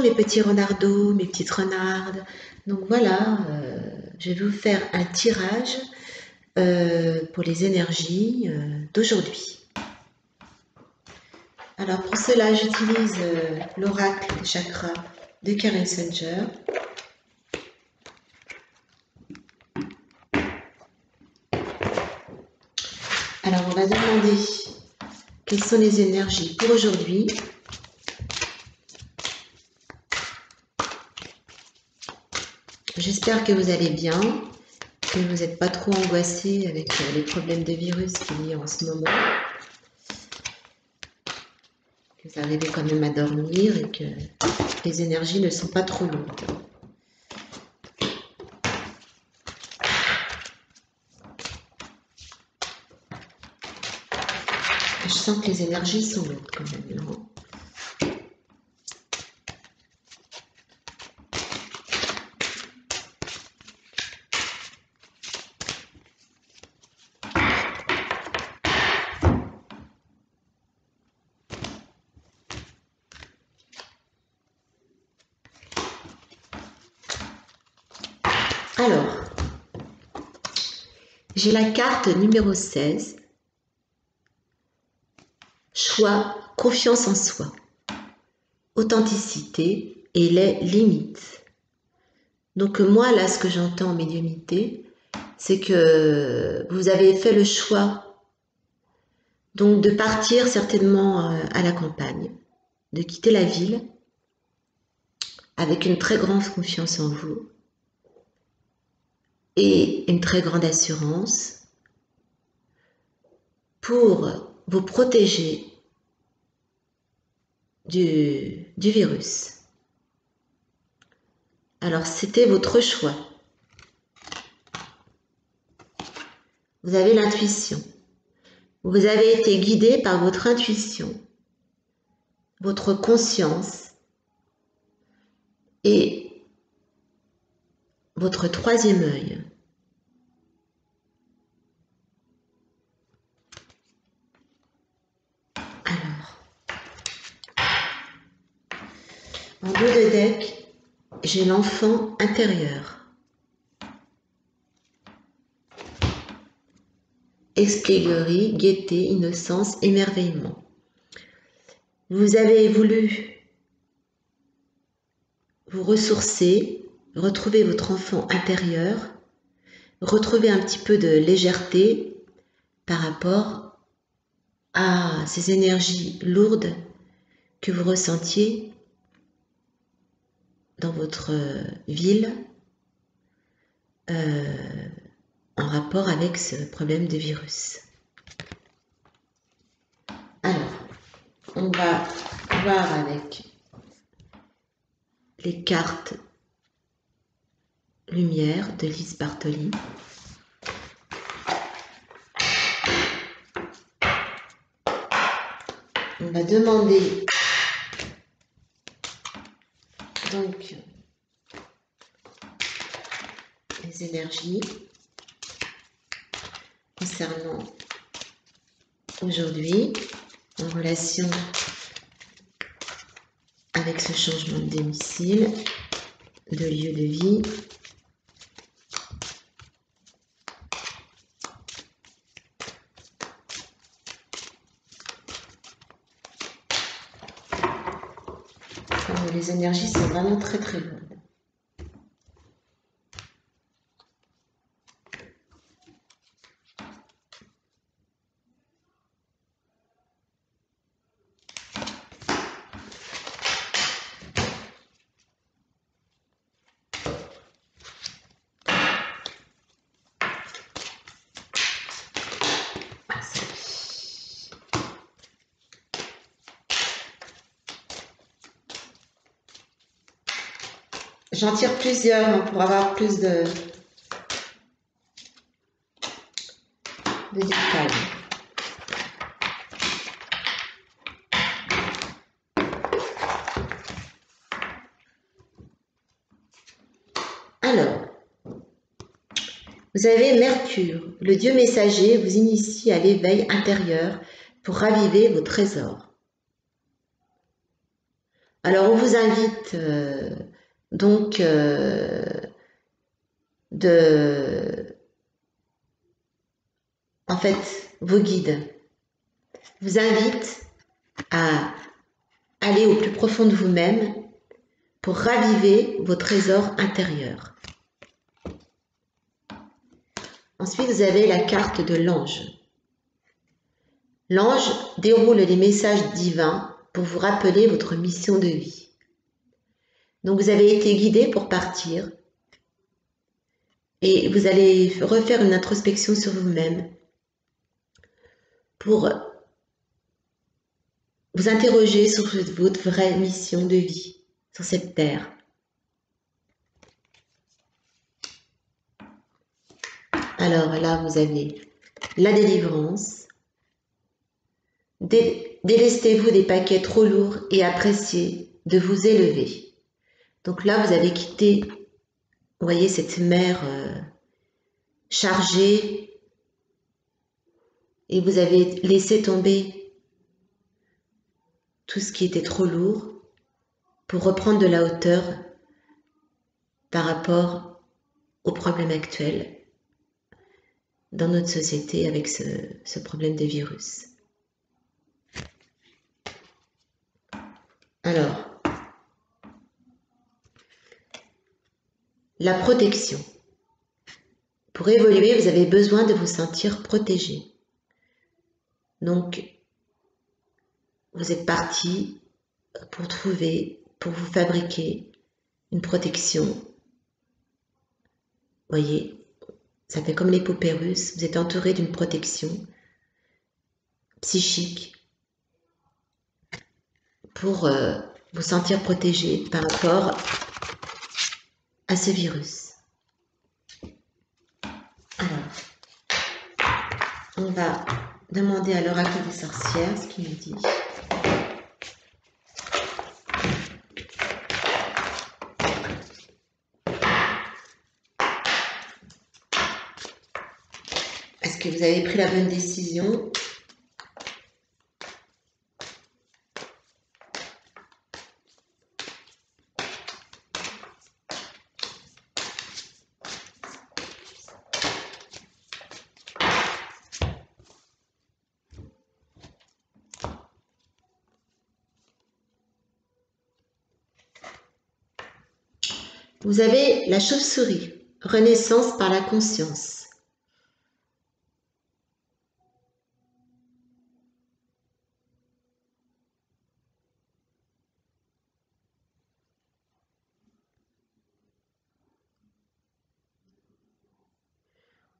mes petits renardos, mes petites renardes. Donc voilà, je vais vous faire un tirage pour les énergies d'aujourd'hui. Alors pour cela, j'utilise l'oracle des chakras de Karen Sanger. Alors on va demander quelles sont les énergies pour aujourd'hui. J'espère que vous allez bien, que vous n'êtes pas trop angoissés avec les problèmes de virus qu'il y a en ce moment, que vous arrivez quand même à dormir et que les énergies ne sont pas trop lourdes. Je sens que les énergies sont lourdes quand même, non ? Alors, j'ai la carte numéro 16, choix, confiance en soi, authenticité et les limites. Donc moi, là, ce que j'entends en médiumnité, c'est que vous avez fait le choix donc de partir certainement à la campagne, de quitter la ville avec une très grande confiance en vous et une très grande assurance pour vous protéger du virus. Alors, c'était votre choix. Vous avez l'intuition. Vous avez été guidé par votre intuition, votre conscience et votre troisième œil. Alors, en dos de deck, j'ai l'enfant intérieur. Expliguerie, gaieté, innocence, émerveillement. Vous avez voulu vous ressourcer, retrouver votre enfant intérieur, retrouver un petit peu de légèreté par rapport à ces énergies lourdes que vous ressentiez dans votre ville en rapport avec ce problème de virus. Alors, on va voir avec les cartes lumière de Lise Bartoli. On va demander donc les énergies concernant aujourd'hui en relation avec ce changement de domicile, de lieu de vie. Les énergies sont vraiment très très lourdes. J'en tire plusieurs pour avoir plus de détails. Alors, vous avez Mercure, le dieu messager vous initie à l'éveil intérieur pour raviver vos trésors. Alors, on vous invite donc en fait, vos guides vous invitent à aller au plus profond de vous-même pour raviver vos trésors intérieurs. Ensuite, vous avez la carte de l'ange. L'ange déroule les messages divins pour vous rappeler votre mission de vie. Donc, vous avez été guidé pour partir et vous allez refaire une introspection sur vous-même pour vous interroger sur votre vraie mission de vie sur cette terre. Alors là, vous avez la délivrance. Délestez-vous des paquets trop lourds et appréciez de vous élever. Donc là, vous avez quitté, vous voyez, cette mer chargée et vous avez laissé tomber tout ce qui était trop lourd pour reprendre de la hauteur par rapport aux problèmes actuels dans notre société avec ce problème de virus. Alors, la protection. Pour évoluer, vous avez besoin de vous sentir protégé. Donc, vous êtes parti pour vous fabriquer une protection. Voyez, ça fait comme les poupées russes. Vous êtes entouré d'une protection psychique pour vous sentir protégé par rapport à ce virus. Alors, on va demander à l'oracle des sorcières ce qu'il nous dit. Est-ce que vous avez pris la bonne décision ? Vous avez la chauve-souris, renaissance par la conscience.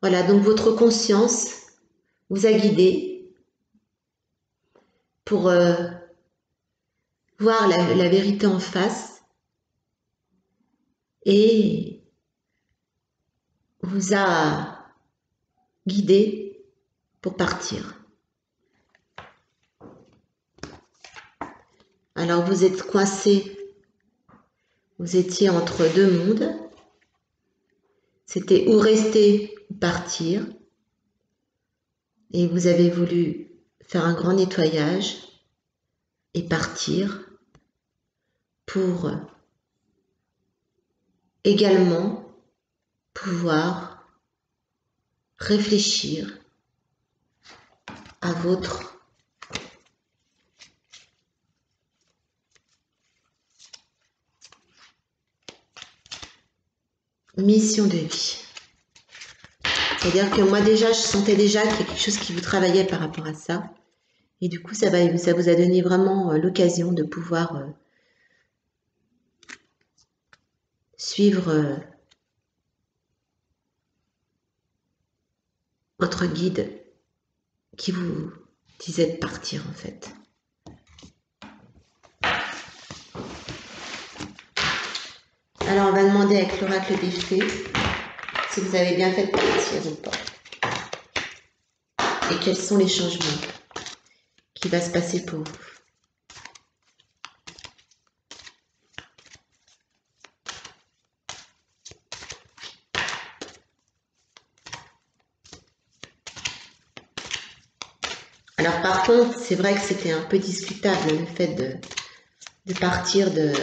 Voilà, donc votre conscience vous a guidé pour voir la vérité en face et vous a guidé pour partir. Alors vous êtes coincé, vous étiez entre deux mondes, c'était ou rester ou partir, et vous avez voulu faire un grand nettoyage et partir pour également pouvoir réfléchir à votre mission de vie. C'est-à-dire que moi déjà, je sentais déjà qu'il y a quelque chose qui vous travaillait par rapport à ça. Et du coup, ça vous a donné vraiment l'occasion de pouvoir suivre votre guide qui vous disait de partir en fait. Alors on va demander avec l'oracle des fées si vous avez bien fait de partir ou pas. Et quels sont les changements qui vont se passer pour vous. Alors par contre, c'est vrai que c'était un peu discutable le fait de partir de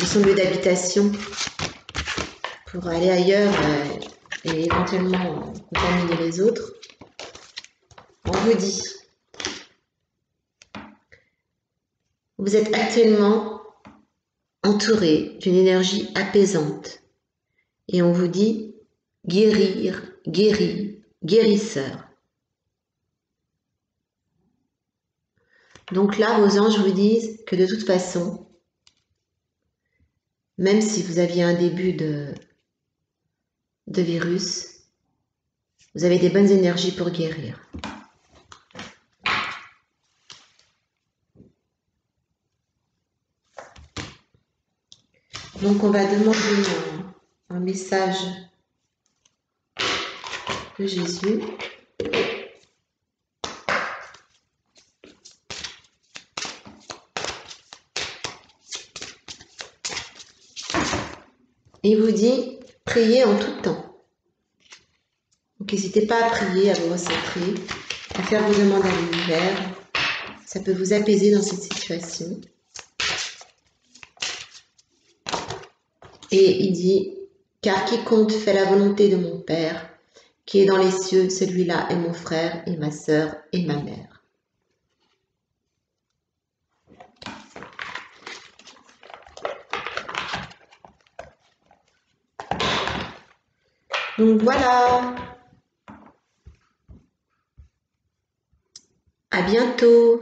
son lieu d'habitation pour aller ailleurs et éventuellement contaminer les autres, on vous dit, vous êtes actuellement entouré d'une énergie apaisante et on vous dit guérir, guérir, guérisseur. Donc là, vos anges vous disent que de toute façon, même si vous aviez un début de virus, vous avez des bonnes énergies pour guérir. Donc on va demander un message de Jésus. Et il vous dit, priez en tout temps. Donc n'hésitez pas à prier, à vous recentrer, à faire vos demandes à l'univers. Ça peut vous apaiser dans cette situation. Et il dit, car quiconque fait la volonté de mon Père, qui est dans les cieux, celui-là est mon frère et ma sœur et ma mère. Donc voilà. À bientôt.